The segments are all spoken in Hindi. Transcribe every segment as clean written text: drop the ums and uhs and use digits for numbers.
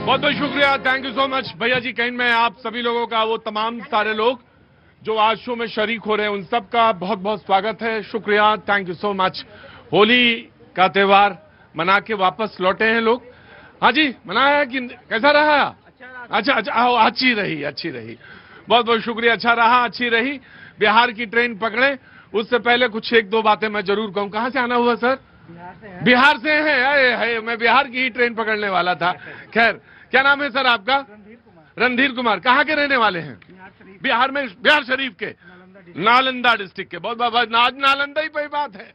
बहुत बहुत शुक्रिया, थैंक यू सो मच भैया जी। कहीं मैं आप सभी लोगों का, वो तमाम सारे लोग जो आज शो में शरीक हो रहे हैं, उन सब का बहुत बहुत स्वागत है। शुक्रिया, thank you so much. Holi का त्योहार मना के वापस लौटे हैं लोग। हाँ जी, मनाया कि कैसा रहा? अच्छा अच्छा, अच्छी रही। बहुत बहुत शुक्रिया, अच्छा रहा, अच्छी रही। बिहार की ट्रेन पकड़े उससे पहले कुछ एक दो बातें मैं जरूर कहूं। कहां से आना हुआ सर? बिहार से हैं। अरे मैं बिहार की ही ट्रेन पकड़ने वाला था। खैर, क्या नाम है सर आपका? रणधीर कुमार। कहाँ के रहने वाले हैं? बिहार में, बिहार शरीफ के नालंदा डिस्ट्रिक्ट के। बहुत बहुत आज नालंदा ही पे बात है,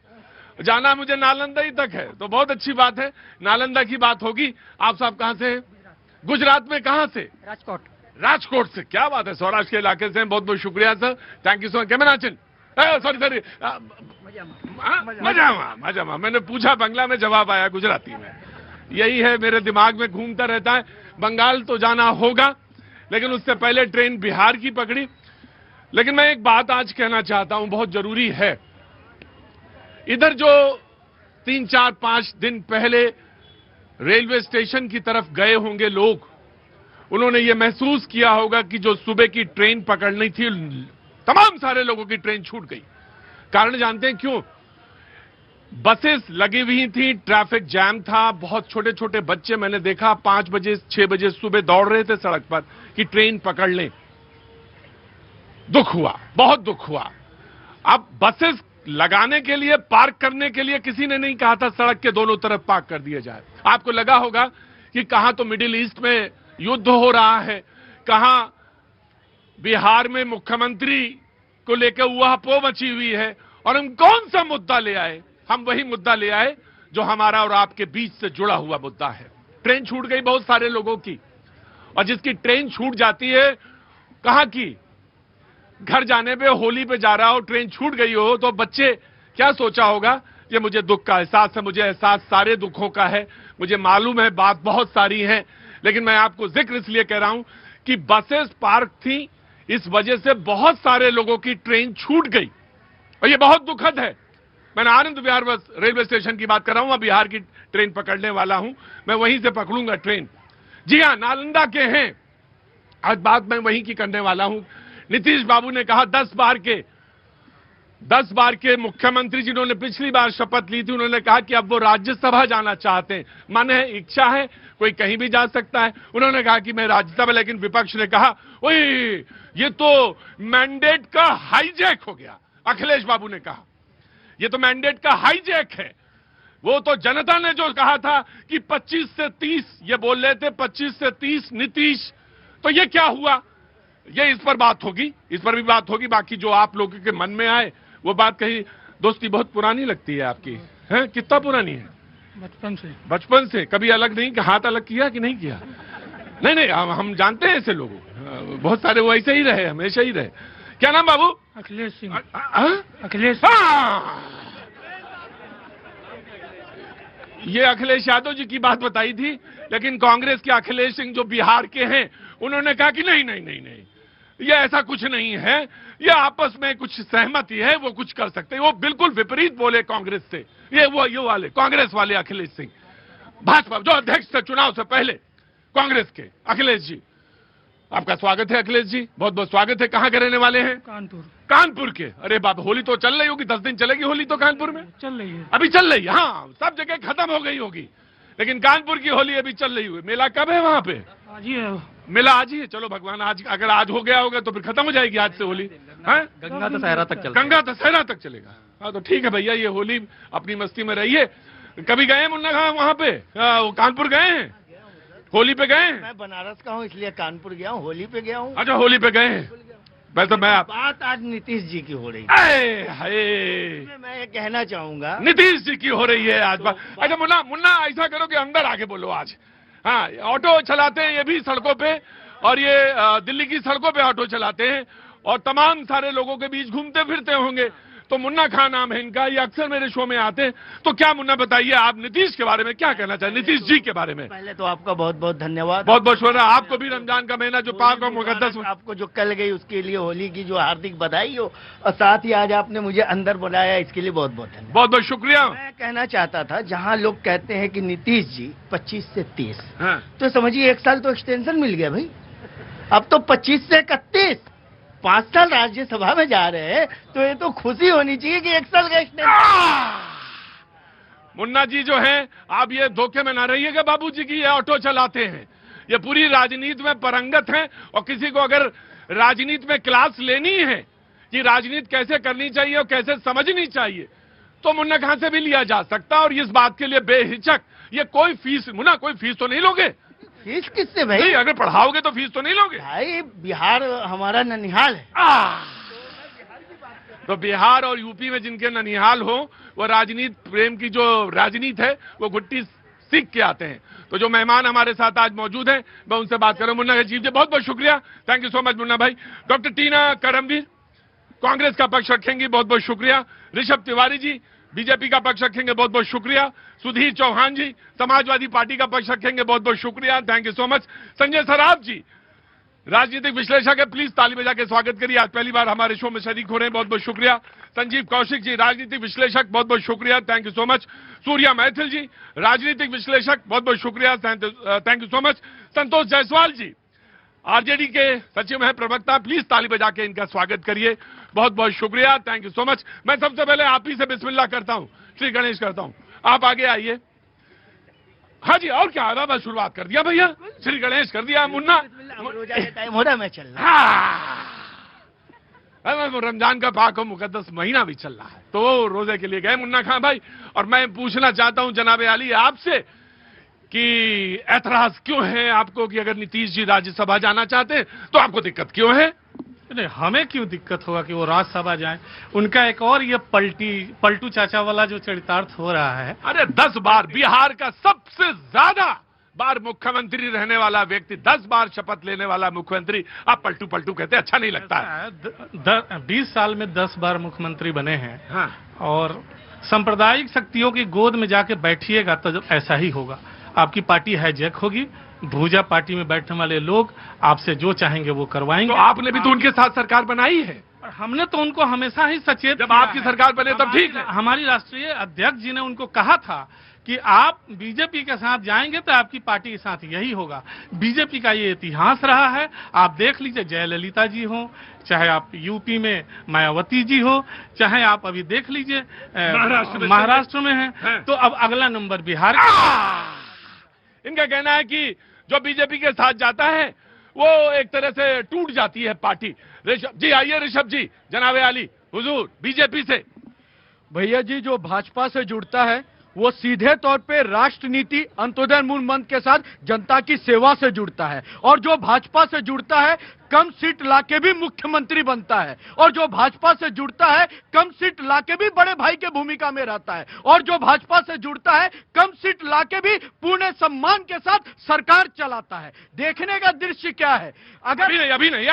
जाना मुझे नालंदा ही तक है, तो बहुत अच्छी बात है। नालंदा की बात होगी। आप साहब कहाँ से हैं? गुजरात में कहाँ से? राजकोट से। क्या बात है, सौराष्ट्र के इलाके से हैं। बहुत बहुत शुक्रिया sir, thank you so much. Camera नाचन, सॉरी मजामा। मैंने पूछा बंगला में, जवाब आया गुजराती में। यही है, मेरे दिमाग में घूमता रहता है। बंगाल तो जाना होगा, लेकिन उससे पहले ट्रेन बिहार की पकड़ी। लेकिन मैं एक बात आज कहना चाहता हूं, बहुत जरूरी है। इधर जो 3, 4, 5 दिन पहले रेलवे स्टेशन की तरफ गए होंगे लोग, उन्होंने ये महसूस किया होगा कि जो सुबह की ट्रेन पकड़नी थी, तमाम सारे लोगों की ट्रेन छूट गई। कारण जानते हैं क्यों? बसेस लगी हुई थी, ट्रैफिक जैम था। बहुत छोटे छोटे बच्चे मैंने देखा 5 बजे 6 बजे सुबह दौड़ रहे थे सड़क पर कि ट्रेन पकड़ लें। दुख हुआ, बहुत दुख हुआ। अब बसेस लगाने के लिए, पार्क करने के लिए किसी ने नहीं कहा था सड़क के दोनों तरफ पार्क कर दिया जाए। आपको लगा होगा कि कहां तो मिडिल ईस्ट में युद्ध हो रहा है, कहां बिहार में मुख्यमंत्री को लेकर उहापोह मची हुई है, और हम कौन सा मुद्दा ले आए? हम वही मुद्दा ले आए जो हमारा और आपके बीच से जुड़ा हुआ मुद्दा है। ट्रेन छूट गई बहुत सारे लोगों की, और जिसकी ट्रेन छूट जाती है, कहां की? घर जाने पे, होली पे जा रहा हो, ट्रेन छूट गई हो, तो बच्चे क्या सोचा होगा? ये मुझे दुख का एहसास है, मुझे एहसास सारे दुखों का है, मुझे मालूम है बात बहुत सारी है, लेकिन मैं आपको जिक्र इसलिए कह रहा हूं कि बसेस पार्क थी, इस वजह से बहुत सारे लोगों की ट्रेन छूट गई, और ये बहुत दुखद है। मैंने आनंद विहार बस रेलवे स्टेशन की बात कर रहा हूं, मैं बिहार की ट्रेन पकड़ने वाला हूं, मैं वहीं से पकड़ूंगा ट्रेन। जी हां, नालंदा के हैं, आज बात मैं वहीं की करने वाला हूं। नीतीश बाबू ने कहा 10 बार के मुख्यमंत्री जिन्होंने पिछली बार शपथ ली थी, उन्होंने कहा कि अब वो राज्यसभा जाना चाहते हैं। मन है, इच्छा है, कोई कहीं भी जा सकता है। उन्होंने कहा कि मैं राज्यसभा, लेकिन विपक्ष ने कहा ओए ये तो मैंडेट का हाईजैक हो गया। अखिलेश बाबू ने कहा ये तो मैंडेट का हाईजैक है। वो तो जनता ने जो कहा था कि 25 से 30 ये बोल रहे थे, 25 से 30 नीतीश, तो ये क्या हुआ? ये इस पर बात होगी, इस पर भी बात होगी। बाकी जो आप लोगों के मन में आए वो बात कही। दोस्ती बहुत पुरानी लगती है आपकी, है? कितना पुरानी है? बचपन से कभी अलग नहीं, हाथ अलग किया कि नहीं किया? नहीं, हम जानते हैं ऐसे लोगों, बहुत सारे वो ऐसे ही रहे, हमेशा ही रहे। क्या नाम बाबू? अखिलेश सिंह। अखिलेश। ये अखिलेश यादव जी की बात बताई थी, लेकिन कांग्रेस के अखिलेश सिंह जो बिहार के हैं, उन्होंने कहा कि नहीं, ये ऐसा कुछ नहीं है, ये आपस में कुछ सहमति है, वो कुछ कर सकते हैं। वो बिल्कुल विपरीत बोले कांग्रेस से। ये वाले कांग्रेस वाले अखिलेश सिंह, भाजपा जो अध्यक्ष थे चुनाव से पहले, कांग्रेस के अखिलेश जी। आपका स्वागत है अखिलेश जी, बहुत बहुत स्वागत है। कहाँ के रहने वाले हैं? कानपुर के। अरे बाप, होली तो चल रही होगी, 10 दिन चलेगी होली तो कानपुर में? चल रही है, अभी चल रही है। हाँ, सब जगह खत्म हो गई होगी, लेकिन कानपुर की होली अभी चल रही हुई। मेला कब है वहां पे? आज ही है। मेला आज ही है। चलो भगवान, आज अगर आज हो गया होगा तो फिर खत्म हो जाएगी आज से होली। है? गंगा दशहरा तक चलेगा। हाँ तो ठीक है भैया, ये होली अपनी मस्ती में रहिए। कभी गए मुन्ना खां वहां पे? कानपुर गए हैं? होली पे गए? मैं बनारस का हूँ, इसलिए कानपुर गया हूँ, होली पे गया हूँ। अच्छा, होली पे गए हैं। वैसे मैं बात आज नीतीश जी की हो रही है, मैं ये कहना चाहूंगा, नीतीश जी की हो रही है आज बात। अच्छा मुन्ना ऐसा करो कि अंदर आके बोलो आज। हाँ, ऑटो चलाते हैं ये भी सड़कों पे, और ये दिल्ली की सड़कों पे ऑटो चलाते हैं, और तमाम सारे लोगों के बीच घूमते फिरते होंगे। तो मुन्ना खान नाम है इनका, ये अक्सर मेरे शो में आते हैं। तो क्या मुन्ना बताइए, आप नीतीश के बारे में क्या कहना चाहें, नीतीश जी के बारे में? पहले तो आपका बहुत बहुत धन्यवाद। बहुत बहुत शुक्रिया। आपको भी रमजान का महीना जो पाक और मुकद्दस, आपको जो कल गई उसके लिए होली की जो हार्दिक बधाई हो, और साथ ही आज आपने मुझे अंदर बुलाया, इसके लिए बहुत बहुत धन्यवाद। बहुत बहुत शुक्रिया। मैं कहना चाहता था, जहाँ लोग कहते हैं कि नीतीश जी 25 से 30, हाँ। तो समझिए 1 साल तो एक्सटेंशन मिल गया भाई। अब तो 25 से 31, 5 साल राज्यसभा में जा रहे हैं, तो ये तो खुशी होनी चाहिए कि 1 साल का एक्सटेंशन। मुन्ना जी जो हैं, आप ये धोखे में ना रहिएगा बाबूजी की ये ऑटो चलाते हैं, ये पूरी राजनीति में परंगत हैं। और किसी को अगर राजनीति में क्लास लेनी है कि राजनीति कैसे करनी चाहिए और कैसे समझनी चाहिए, तो मुन्ना खान से भी लिया जा सकता है। और इस बात के लिए बेहिचक, ये कोई फीस, मुन्ना कोई फीस तो नहीं लोगे? फीस किससे भाई? नहीं, अगर पढ़ाओगे तो फीस तो नहीं लोगे भाई? बिहार हमारा ननिहाल है। तो बिहार और यूपी में जिनके ननिहाल हो, वो राजनीति प्रेम की जो राजनीति है वो घुट्टी सीख के आते हैं। तो जो मेहमान हमारे साथ आज मौजूद हैं, मैं उनसे बात करूं। मुन्ना चीफ जी, बहुत बहुत शुक्रिया, thank you so much Munna भाई। डॉक्टर टीना करमवीर कांग्रेस का पक्ष रखेंगी, बहुत बहुत शुक्रिया। ऋषभ तिवारी जी बीजेपी का पक्ष रखेंगे, बहुत बहुत शुक्रिया। सुधीर चौहान जी समाजवादी पार्टी का पक्ष रखेंगे, बहुत बहुत शुक्रिया, thank you so much. Sanjay Saraf ji राजनीतिक विश्लेषक है, प्लीज ताली बजा के स्वागत करिए, आज पहली बार हमारे शो में शरीक हो रहे हैं, बहुत बहुत शुक्रिया। संजीव कौशिक जी राजनीतिक विश्लेषक, बहुत बहुत शुक्रिया, thank you so much. Surya Maithil ji राजनीतिक विश्लेषक, बहुत बहुत शुक्रिया, thank you so much. Santosh Jaiswal ji RJD के सचिव हैं, प्रवक्ता, प्लीज ताली बजा के इनका स्वागत करिए, बहुत बहुत शुक्रिया, थैंक यू सो मच। मैं सबसे पहले आप ही से बिस्मिल्लाह करता हूं, श्री गणेश करता हूं, आप आगे आइए। हाँ जी, और क्या आ रहा, शुरुआत कर दिया भैया, श्री गणेश कर दिया। मुन्ना रोजा का टाइम हो रहा है, मैं चल रहा रमजान का पाक और मुकद्दस महीना भी चल रहा है, तो रोजे के लिए गए मुन्ना खान भाई। और मैं पूछना चाहता हूं जनाबे आली आपसे कि ऐतराज क्यों है आपको कि अगर नीतीश जी राज्यसभा जाना चाहते हैं तो आपको दिक्कत क्यों है? नहीं, हमें क्यों दिक्कत होगा कि वो राज्यसभा जाएं? उनका एक और ये पलटू चाचा वाला जो चरितार्थ हो रहा है। अरे 10 बार बिहार का सबसे ज्यादा बार मुख्यमंत्री रहने वाला व्यक्ति, 10 बार शपथ लेने वाला मुख्यमंत्री, आप पलटू पलटू कहते अच्छा नहीं लगता है। 20 साल में 10 बार मुख्यमंत्री बने हैं। हाँ। और सांप्रदायिक शक्तियों की गोद में जाके बैठिएगा तो ऐसा ही होगा, आपकी पार्टी हाईजैक होगी, भूजा पार्टी में बैठने वाले लोग आपसे जो चाहेंगे वो करवाएंगे। तो आपने भी तो उनके साथ सरकार बनाई है। हमने तो उनको हमेशा ही सचेत, जब आपकी सरकार बने तब ठीक है। हमारी राष्ट्रीय अध्यक्ष जी ने उनको कहा था कि आप बीजेपी के साथ जाएंगे तो आपकी पार्टी के साथ यही होगा। बीजेपी का ये इतिहास रहा है, आप देख लीजिए, जयललिता जी हो, चाहे आप यूपी में मायावती जी हो, चाहे आप अभी देख लीजिए महाराष्ट्र में है। तो अब अगला नंबर बिहार। इनका कहना है कि जो बीजेपी के साथ जाता है वो एक तरह से टूट जाती है पार्टी। ऋषभ जी आइए, ऋषभ जी जनाबे आली हुजूर बीजेपी से। भैया जी, जो भाजपा से जुड़ता है वो सीधे तौर पे राष्ट्र नीति अंत्योदय मूल मंत्र के साथ जनता की सेवा से जुड़ता है, और जो भाजपा से जुड़ता है कम सीट लाके भी मुख्यमंत्री बनता है, और जो भाजपा से जुड़ता है कम सीट लाके भी बड़े भाई के भूमिका में रहता है, और जो भाजपा से जुड़ता है कम सीट लाके भी पूर्ण सम्मान के साथ सरकार चलाता है। देखने का दृश्य क्या है? अगर अभी नहीं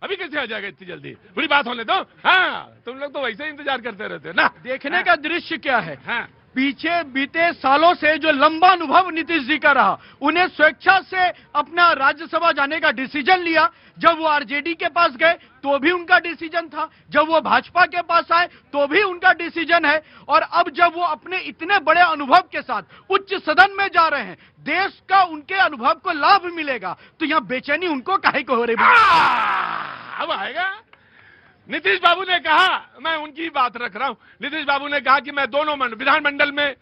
अभी कैसे आ जाएगा इतनी जल्दी, बुरी बात होने दो। हाँ, तुम लोग तो वैसे ही इंतजार करते रहते हो ना। देखने का दृश्य क्या है? हाँ। पीछे बीते सालों से जो लंबा अनुभव नीतीश जी का रहा, उन्हें स्वेच्छा से अपना राज्यसभा जाने का डिसीजन लिया। जब वो आरजेडी के पास गए तो भी उनका डिसीजन था, जब वो भाजपा के पास आए तो भी उनका डिसीजन है, और अब जब वो अपने इतने बड़े अनुभव के साथ उच्च सदन में जा रहे हैं, देश का उनके अनुभव को लाभ मिलेगा, तो यहाँ बेचैनी उनको काहे को हो रही? अब आएगा। नीतीश बाबू ने कहा, मैं उनकी बात रख रहा हूं, नीतीश बाबू ने कहा कि मैं दोनों विधानमंडल में,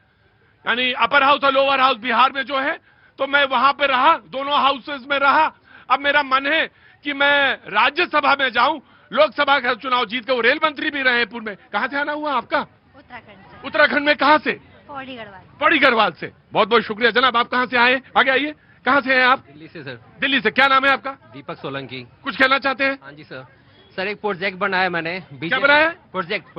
यानी अपर हाउस और लोअर हाउस बिहार में जो है, तो मैं वहां पे रहा, दोनों हाउसेस में रहा। अब मेरा मन है कि मैं राज्यसभा में जाऊं, लोकसभा का चुनाव जीत के। वो रेल मंत्री भी रहे पूर्व में। कहां से आना हुआ आपका? उत्तराखंड से। उत्तराखंड में कहां से? पौड़ी गढ़वाल। पौड़ी गढ़वाल से। बहुत बहुत शुक्रिया जनाब। आप कहां से आए? आगे आइए। कहां से हैं आप? दिल्ली से सर। दिल्ली से। क्या नाम है आपका? दीपक सोलंकी। कुछ कहना चाहते हैं? हाँ जी सर। सर एक प्रोजेक्ट बनाया मैंने। क्या बनाया? प्रोजेक्ट।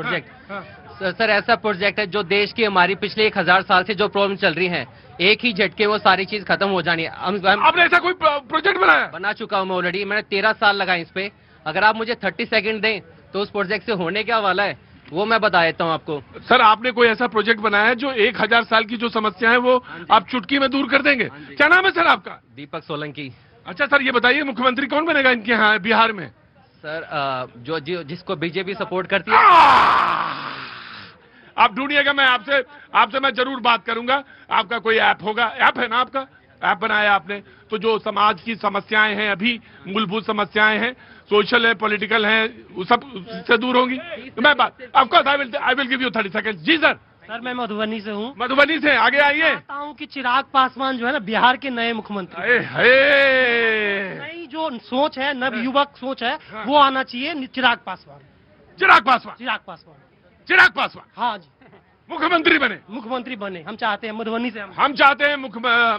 हाँ। सर ऐसा प्रोजेक्ट है जो देश की हमारी पिछले 1000 साल से जो प्रॉब्लम चल रही है, एक ही झटके वो सारी चीज खत्म हो जानी है। आपने ऐसा कोई प्रोजेक्ट बनाया? बना चुका हूँ मैं ऑलरेडी। मैंने 13 साल लगाए इस पे। अगर आप मुझे 30 सेकंड दें तो उस प्रोजेक्ट से होने क्या वाला है वो मैं बता देता हूँ आपको। सर आपने कोई ऐसा प्रोजेक्ट बनाया है जो 1000 साल की जो समस्या है वो आप चुटकी में दूर कर देंगे? क्या नाम है सर आपका? दीपक सोलंकी। अच्छा सर ये बताइए मुख्यमंत्री कौन बनेगा इनके यहाँ बिहार में? सर जिसको बीजेपी सपोर्ट करती है। आप ढूंढिएगा, मैं आपसे मैं जरूर बात करूंगा। आपका कोई ऐप होगा, ऐप है ना आपका? ऐप बनाया आपने तो जो समाज की समस्याएं हैं, अभी मूलभूत समस्याएं हैं, सोशल है, पॉलिटिकल है, वो सब से दूर होंगी। मैं बात of course I will give you 30 second. जी सर। सर मैं मधुबनी से हूँ। मधुबनी से आगे आइए। चाहता हूँ कि चिराग पासवान जो है ना बिहार के नए मुख्यमंत्री, नई जो सोच है, नव युवक सोच है, वो आना चाहिए। चिराग पासवान। चिराग पासवान। चिराग पासवान। चिराग पासवान हाँ जी, मुख्यमंत्री बने। मुख्यमंत्री बने हम चाहते हैं। मधुबनी से हम चाहते हैं।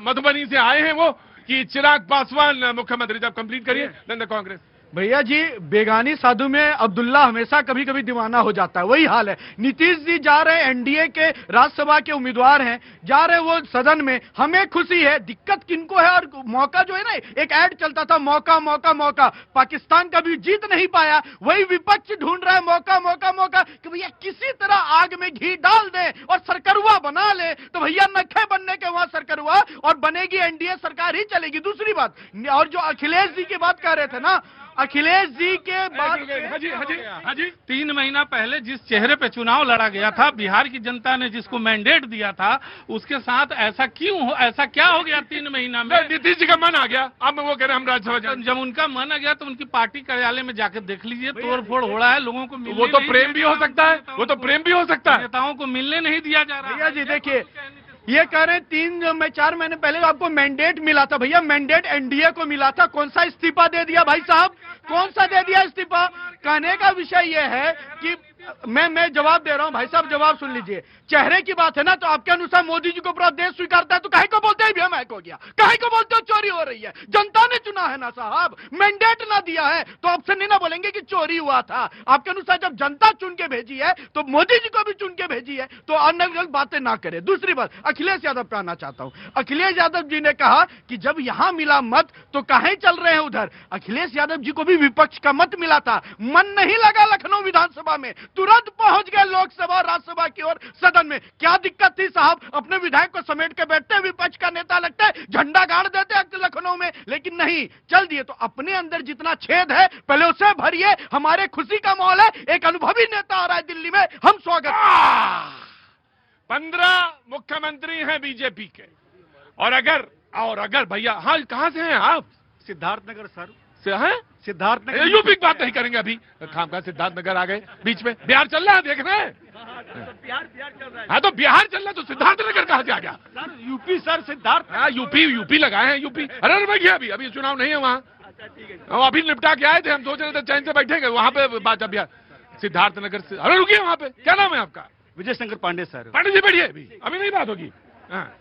मधुबनी से आए हैं वो कि चिराग पासवान मुख्यमंत्री। जब कंप्लीट करिए देन द कांग्रेस। भैया जी बेगानी साधु में अब्दुल्ला हमेशा कभी कभी दीवाना हो जाता है, वही हाल है। नीतीश जी जा रहे हैं, एनडीए के राज्यसभा के उम्मीदवार हैं, जा रहे वो सदन में, हमें खुशी है। दिक्कत किनको है? और मौका जो है ना, एक ऐड चलता था मौका मौका मौका, पाकिस्तान कभी जीत नहीं पाया, वही विपक्ष ढूंढ रहा है मौका मौका मौका कि भैया किसी तरह आग में घी डाल दे और सरकरुआ बना ले। तो भैया नखे बनने के वहां सरकरुआ, और बनेगी एनडीए सरकार ही चलेगी। दूसरी बात, और जो अखिलेश जी की बात कर रहे थे ना, अखिलेश जी के बाद हाजी 3 महीना पहले जिस चेहरे पे चुनाव लड़ा गया था, बिहार की जनता ने जिसको मैंडेट दिया था, उसके साथ ऐसा क्यों हो, ऐसा क्या हो गया 3 महीना में? नीतीश जी का मन आ गया, अब वो कह रहे हैं हम राज्यसभा जाएंगे। जब उनका मन आ गया तो उनकी पार्टी कार्यालय में जाकर देख लीजिए, तोड़ फोड़ हो रहा है, लोगों को मिलने वो तो नहीं प्रेम भी हो सकता है, वो तो प्रेम भी हो सकता है। नेताओं को मिलने नहीं दिया जा रहा। भैया जी देखिए, ये कह रहे हैं 4 महीने पहले आपको मैंडेट मिला था। भैया मैंडेट एनडीए को मिला था, कौन सा इस्तीफा दे दिया भाई साहब? कौन सा दे दिया इस्तीफा? कहने का विषय यह है कि मैं जवाब दे रहा हूं भाई साहब, जवाब सुन लीजिए। चेहरे की बात है ना, तो आपके अनुसार मोदी जी को पूरा देश स्वीकारता है, तो काहे को बोलते हैं भैया मैक हो गया? काहे को बोलते हो चोरी हो रही है? जनता ने चुना है ना साहब, मैंडेट ना दिया है तो आपसे नहीं ना बोलेंगे कि चोरी हुआ था। आपके अनुसार जब जनता चुन के भेजी है तो मोदी जी को भी चुन के भेजी है, तो अन्य बातें ना करें। दूसरी बात, अखिलेश यादव पे आना चाहता हूं। अखिलेश यादव जी ने कहा कि जब यहां मिला मत तो काहे चल रहे हैं उधर। अखिलेश यादव जी को भी विपक्ष का मत मिला था, मन नहीं लगा लखनऊ विधानसभा में, तुरंत पहुंच गए लोकसभा राज्यसभा की ओर सदन में। क्या दिक्कत थी साहब? अपने विधायक को समेट के बैठते, विपक्ष का नेता लगता है, झंडा गाड़ देते लखनऊ में, लेकिन नहीं, चल दिए। तो अपने अंदर जितना छेद है पहले उसे भरिए। हमारे खुशी का माहौल है, एक अनुभवी नेता आ रहा है दिल्ली में, हम स्वागत। 15 मुख्यमंत्री हैं बीजेपी के, और अगर भैया, हाँ कहां से हैं आप? सिद्धार्थनगर सर से हैं? सिद्धार्थनगर। यूपी की बात नहीं करेंगे अभी, खामखा सिद्धार्थनगर आ गए बीच में। बिहार चल रहा है, देख रहे हैं? बिहार चल रहा है। हाँ तो बिहार चल रहा है तो सिद्धार्थनगर कहां से आ गया? Sir UP sir, Siddharth. हाँ यूपी लगाए हैं यूपी। अरे मैं गया अभी चुनाव नहीं है वहाँ, अभी निपटा के आए थे, हम सोच रहे थे चैन से बैठेंगे वहाँ पे बात। अभी सिद्धार्थनगर से, अरे रुकिए वहाँ पे, क्या नाम है आपका? विजय शंकर पांडे सर। पांडे जी बैठिए, अभी नहीं बात होगी। हाँ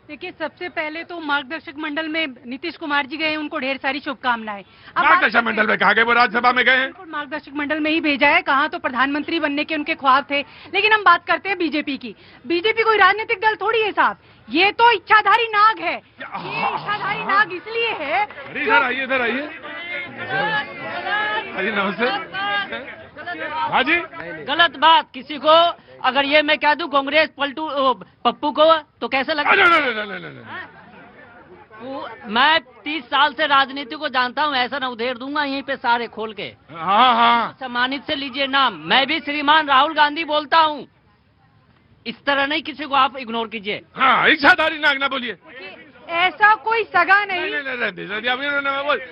देखिए, सबसे पहले तो मार्गदर्शक मंडल में नीतीश कुमार जी गए, उनको ढेर सारी शुभकामनाएं। मार्गदर्शक मंडल में कहा गए, वो राज्यसभा में गए हैं। मार्गदर्शक मंडल में ही भेजा है, कहा तो प्रधानमंत्री बनने के उनके ख्वाब थे। लेकिन हम बात करते हैं बीजेपी की। बीजेपी कोई राजनीतिक दल थोड़ी है साहब, ये तो इच्छाधारी नाग है। ये इच्छाधारी नाग इसलिए है। इधर आइए, इधर आइए। नमस्ते। हाँ जी, गलत बात। किसी को अगर ये मैं कह दूं कांग्रेस पलटू पप्पू को, तो कैसे लगेगा? मैं 30 साल से राजनीति को जानता हूं, ऐसा न उधेड़ दूंगा यहीं पे सारे खोल के। हाँ सम्मानित से लीजिए नाम। मैं भी श्रीमान राहुल गांधी बोलता हूं, इस तरह नहीं किसी को आप इग्नोर कीजिए। हाँ, इच्छाधारी नाग ना बोलिए। ऐसा कोई सगा नहीं।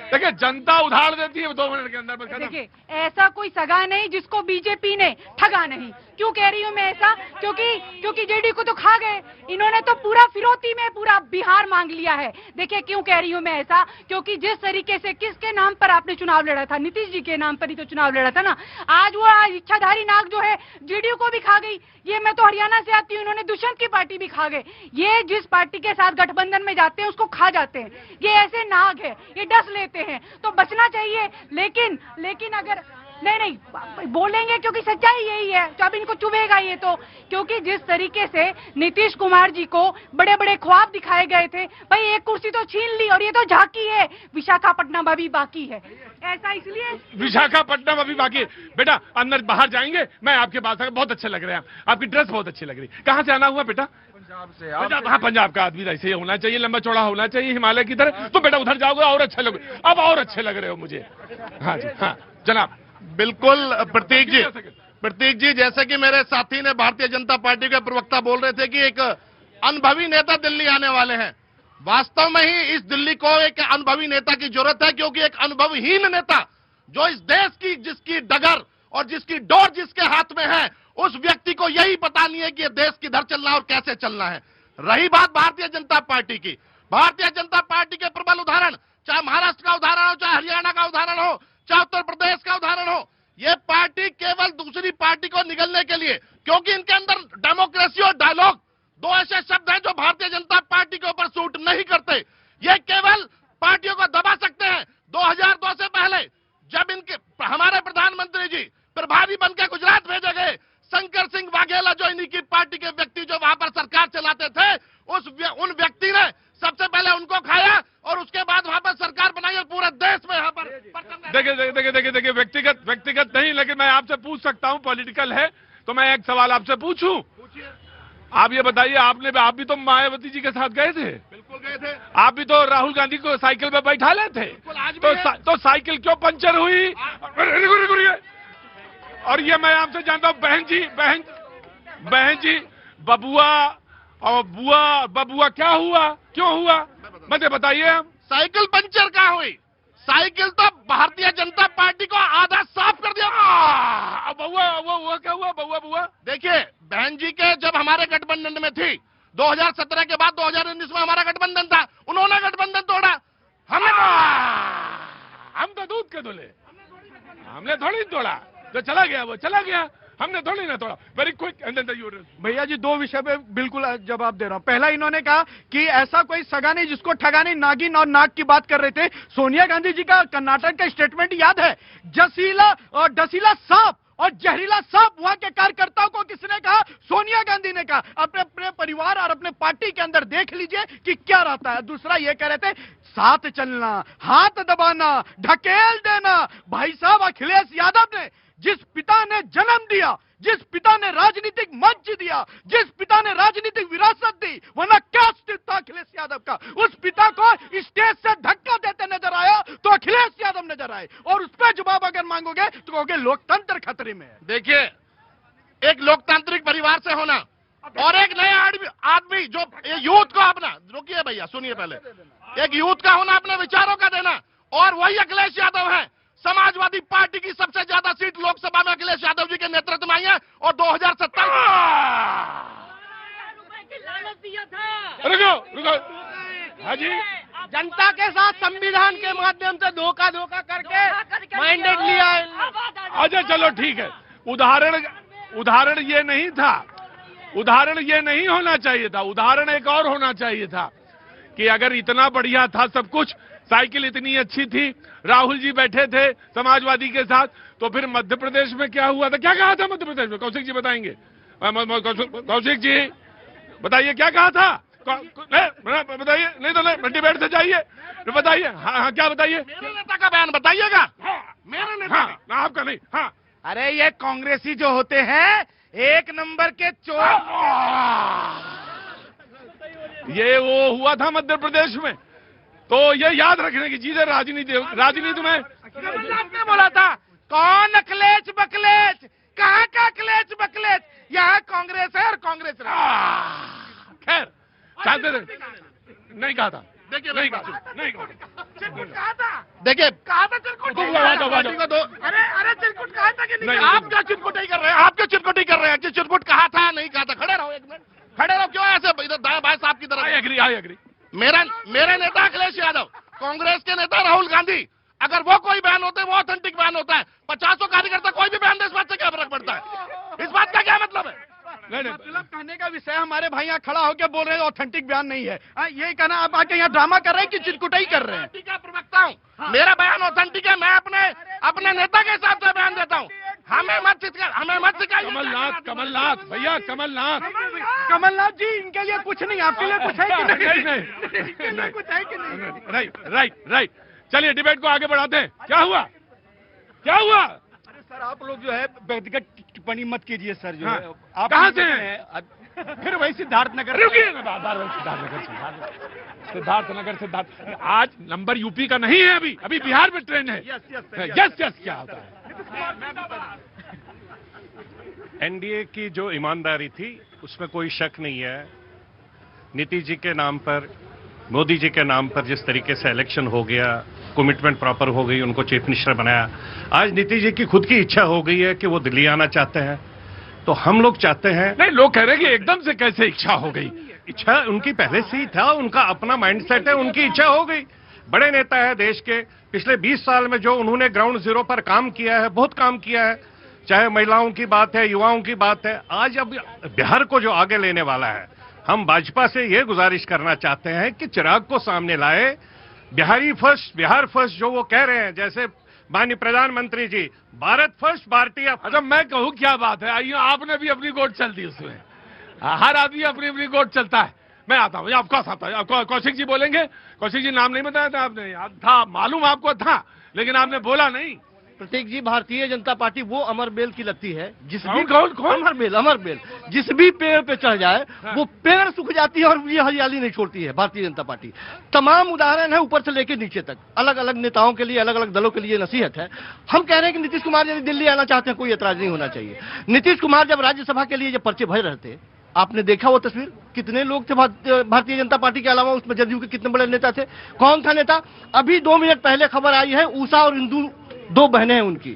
देखिए जनता उधार देती है 2 मिनट के अंदर। देखिए, ऐसा कोई सगा नहीं जिसको बीजेपी ने ठगा नहीं। क्यों कह रही हूँ मैं ऐसा? क्योंकि जेडीयू को तो खा गए इन्होंने, तो पूरा फिरौती में पूरा बिहार मांग लिया है। देखिए क्यों कह रही हूँ मैं ऐसा, क्योंकि जिस तरीके से किसके नाम पर आपने चुनाव लड़ा था, नीतीश जी के नाम पर ही तो चुनाव लड़ा था ना। आज वो इच्छाधारी नाग जो है जेडीयू को भी खा गई। ये मैं तो हरियाणा से आती हूँ, इन्होंने दुष्यंत की पार्टी भी खा गए। ये जिस पार्टी के साथ गठबंधन में जाते हैं उसको खा जाते हैं। ये ऐसे नाग है, ये डस लेते हैं, तो बचना चाहिए। लेकिन नहीं बोलेंगे क्योंकि सच्चाई यही है। तो अब इनको चुभेगा ये तो, क्योंकि जिस तरीके से नीतीश कुमार जी को बड़े बड़े ख्वाब दिखाए गए थे, भाई एक कुर्सी तो छीन ली और ये तो झांकी है, विशाखापट्टनम अभी बाकी है। ऐसा इसलिए विशाखापट्टनम अभी बाकी है। बेटा अंदर बाहर जाएंगे, मैं आपके पास आकर, बहुत अच्छे लग रहे हैं आपकी ड्रेस बहुत अच्छी लग रही है। कहाँ से आना हुआ बेटा? पंजाब से। पंजाब। हाँ, पंजाब का आदमी ऐसे ही होना चाहिए, लंबा चौड़ा होना चाहिए, हिमालय की तरह। तो बेटा उधर जाओगे और अच्छे लोगे, अब और अच्छे लग रहे हो मुझे। हाँ जी, हाँ जनाब। बिल्कुल प्रतीक जी, जैसे कि मेरे साथी ने भारतीय जनता पार्टी के प्रवक्ता बोल रहे थे कि एक अनुभवी नेता दिल्ली आने वाले हैं। वास्तव में ही इस दिल्ली को एक अनुभवी नेता की जरूरत है, क्योंकि एक अनुभवहीन नेता जो इस देश की जिसकी डगर और जिसकी डोर जिसके हाथ में है, उस व्यक्ति को यही पता नहीं है कि ये देश किधर चलना है और कैसे चलना है। रही बात भारतीय जनता पार्टी की, भारतीय जनता पार्टी के प्रबल उदाहरण, चाहे महाराष्ट्र का उदाहरण हो, चाहे हरियाणा का उदाहरण हो, चाहे उत्तर प्रदेश का उदाहरण हो, ये पार्टी केवल दूसरी पार्टी को निगलने के लिए, क्योंकि इनके अंदर डेमोक्रेसी और डायलॉग दो ऐसे शब्द हैं जो भारतीय जनता पार्टी के ऊपर सूट नहीं करते। ये केवल पार्टियों को दबा सकते हैं। 2002 से पहले जब इनके हमारे प्रधानमंत्री जी प्रभारी बनकर गुजरात भेजे गए, शंकर सिंह वाघेला जो इन्हीं की पार्टी के व्यक्ति जो वहां पर सरकार चलाते थे, उन व्यक्ति ने सबसे पहले उनको खाया और उसके बाद वहां पर सरकार बनाई और पूरे देश में यहाँ पर देखिए व्यक्तिगत नहीं, लेकिन मैं आपसे पूछ सकता हूँ, पॉलिटिकल है तो मैं एक सवाल आपसे पूछूं। आप ये बताइए, आप भी तो मायावती जी के साथ गए थे? बिल्कुल गए थे। आप भी तो राहुल गांधी को साइकिल पे बैठा ले थे? तो साइकिल क्यों पंचर हुई? और ये मैं आपसे जानता हूँ, बहन जी बबुआ और बबुआ क्या हुआ, क्यों हुआ, मुझे बताइए। हम साइकिल पंचर कहाँ हुई? साइकिल तो भारतीय जनता पार्टी को आधा साफ कर दिया। बउआ क्या हुआ? बउआ देखिए, बहन जी के जब हमारे गठबंधन में थी 2017 के बाद 2019 में हमारा गठबंधन था, उन्होंने गठबंधन तोड़ा, हम तो दूध के धुले, हमने थोड़ी तोड़ा, तो चला गया वो चला गया, हमने थोड़ी ना तोड़ा। Very quick. भैया जी, दो विषय पे बिल्कुल जवाब दे रहा हूं। पहला, इन्होंने कहा कि ऐसा कोई सगा नहीं जिसको ठगा नहीं, नागिन और नाग की बात कर रहे थे। सोनिया गांधी जी का कर्नाटक का स्टेटमेंट याद है, जसीला और डसीला सांप और जहरीला सांप वहां के कार्यकर्ताओं को किसने कहा? सोनिया गांधी ने कहा। अपने परिवार और अपने पार्टी के अंदर देख लीजिए कि क्या रहता है। दूसरा ये कह रहे थे साथ चलना, हाथ दबाना, ढकेल देना। भाई साहब, अखिलेश यादव ने जिस पिता ने जन्म दिया, जिस पिता ने राजनीतिक मंच दिया, जिस पिता ने राजनीतिक विरासत दी, वरना क्या अस्तित्व था अखिलेश यादव का? उस पिता को स्टेज से धक्का देते नजर आया तो अखिलेश यादव नजर आए, और उस पर जवाब अगर मांगोगे तो कहोगे लोकतंत्र खतरे में है। देखिए, एक लोकतांत्रिक परिवार से होना और एक नया आदमी जो यूथ को अपना, रुकिए भैया सुनिए पहले, एक यूथ का होना, अपने विचारों का देना, और वही अखिलेश यादव है। समाजवादी पार्टी की सबसे ज्यादा सीट लोकसभा में अखिलेश यादव जी के नेतृत्व में आई है, और 2027 रुको हाँ जी, जनता के साथ संविधान के माध्यम से धोखा करके मैंडेट लिया है। अच्छा चलो ठीक है, उदाहरण ये नहीं था, उदाहरण ये नहीं होना चाहिए था, उदाहरण एक और होना चाहिए था कि अगर इतना बढ़िया था सब कुछ, साइकिल इतनी अच्छी थी, राहुल जी बैठे थे समाजवादी के साथ, तो फिर मध्य प्रदेश में क्या हुआ था? क्या कहा था मध्य प्रदेश में? कौशिक जी बताएंगे। कौशिक जी बताइए क्या कहा था? बताइए, नहीं तो नहीं डिबेट से जाइए, बताइए। हाँ, क्या बताइए? मेरे नेता का बयान बताइएगा। मेरा नेता आपका नहीं। हाँ, अरे ये कांग्रेसी जो होते हैं एक नंबर के चोर। ये वो हुआ था मध्य प्रदेश में, तो ये याद रखने की चीज है। राजनीति में आपने बोला था कौन अखिलेश बकलेश, कहाँ का अखिलेश बकलेश? यहाँ कांग्रेस है और कांग्रेस खैर चाहते थे, नहीं कहा था। देखिए, नहीं कहा था। देखिए, कहा था चिरकुट। अरे चिरकुट कहा था कि नहीं? आप क्या चिरकुटाई कर रहे हैं? आप क्या चिरकुटाई कर रहे हैं? कि चिरकुट कहा था नहीं कहा था? खड़े रहो एक मिनट, खड़े रहो। क्यों ऐसे इधर दाएं बाएं साहब की तरह? I agree. मेरा नेता अखिलेश यादव, कांग्रेस के नेता राहुल गांधी, अगर वो कोई बयान होते हैं वो ऑथेंटिक बयान होता है। 50 कार्यकर्ता कोई भी बयान दे, इस बात से क्या फर्क पड़ता है? इस बात का क्या मतलब है? मतलब कहने का विषय, हमारे भाई यहाँ खड़ा होकर बोल रहे हैं ऑथेंटिक बयान नहीं है। यही कहना आप आके यहाँ ड्रामा कर रहे हैं कि चिरकुटाई कर रहे हैं? प्रवक्ता हूँ, मेरा बयान ऑथेंटिक है। मैं अपने नेता के हिसाब से बयान देता हमें मत सिखाइए। कमलनाथ, कमलनाथ भैया, कमलनाथ। कमलनाथ जी, इनके लिए कुछ नहीं, आपके लिए कुछ है कि नहीं? नहीं, कुछ है कि नहीं? Right right right. चलिए डिबेट को आगे बढ़ाते हैं। क्या हुआ, क्या हुआ? अरे सर, आप लोग जो है व्यक्तिगत टिप्पणी मत कीजिए सर। जो हाँ। है आप कहाँ से हैं? फिर वही सिद्धार्थ नगर। रुकिए ना, सिद्धार्थ नगर से। आज नंबर यूपी का नहीं है, अभी बिहार में ट्रेन है। यस यस, क्या होता है? एनडीए की जो ईमानदारी थी उसमें कोई शक नहीं है। नीतीश जी के नाम पर, मोदी जी के नाम पर जिस तरीके से इलेक्शन हो गया, कमिटमेंट प्रॉपर हो गई, उनको चीफ मिनिस्टर बनाया। आज नीतीश जी की खुद की इच्छा हो गई है कि वो दिल्ली आना चाहते हैं, तो हम लोग चाहते हैं। नहीं, लोग कह रहे हैं कि एकदम से कैसे इच्छा हो गई? इच्छा उनकी पहले से ही था, उनका अपना माइंडसेट है, उनकी इच्छा हो गई। बड़े नेता है देश के, पिछले 20 साल में जो उन्होंने ग्राउंड जीरो पर काम किया है, बहुत काम किया है, चाहे महिलाओं की बात है, युवाओं की बात है। आज अब बिहार को जो आगे लेने वाला है, हम भाजपा से ये गुजारिश करना चाहते हैं कि चिराग को सामने लाए। बिहारी फर्स्ट, बिहार फर्स्ट जो वो कह रहे हैं, जैसे माननीय प्रधानमंत्री जी, भारत फर्स्ट, भारतीय। अच्छा, मैं कहूँ क्या बात है, आइए, आपने भी अपनी गोट चल दी उसमें। हर आदमी अपनी अपनी गोट चलता है। मैं आता हूँ, ऑफकोर्स आता है। कौशिक जी बोलेंगे। कौशिक जी, नाम नहीं बताया था आपने? याद था, मालूम आपको था, लेकिन आपने बोला नहीं। प्रतीक जी, भारतीय जनता पार्टी वो अमर बेल की लगती है जिस भी कौन? अमर बेल जिस भी पेड़ पे चढ़ जाए वो पेड़ सूख जाती है और ये हरियाली नहीं छोड़ती है भारतीय जनता पार्टी। तमाम उदाहरण है, ऊपर से लेकर नीचे तक, अलग अलग नेताओं के लिए, अलग अलग दलों के लिए नसीहत है। हम कह रहे हैं कि नीतीश कुमार यदि दिल्ली आना चाहते हैं, कोई एतराज नहीं होना चाहिए। नीतीश कुमार जब राज्यसभा के लिए जब पर्चे भर रहे थे, आपने देखा वो तस्वीर, कितने लोग थे भारतीय जनता पार्टी के अलावा, उसमें जदयू के कितने बड़े नेता थे, कौन था नेता? अभी 2 मिनट पहले खबर आई है, उषा और इंदु 2 बहनें हैं उनकी,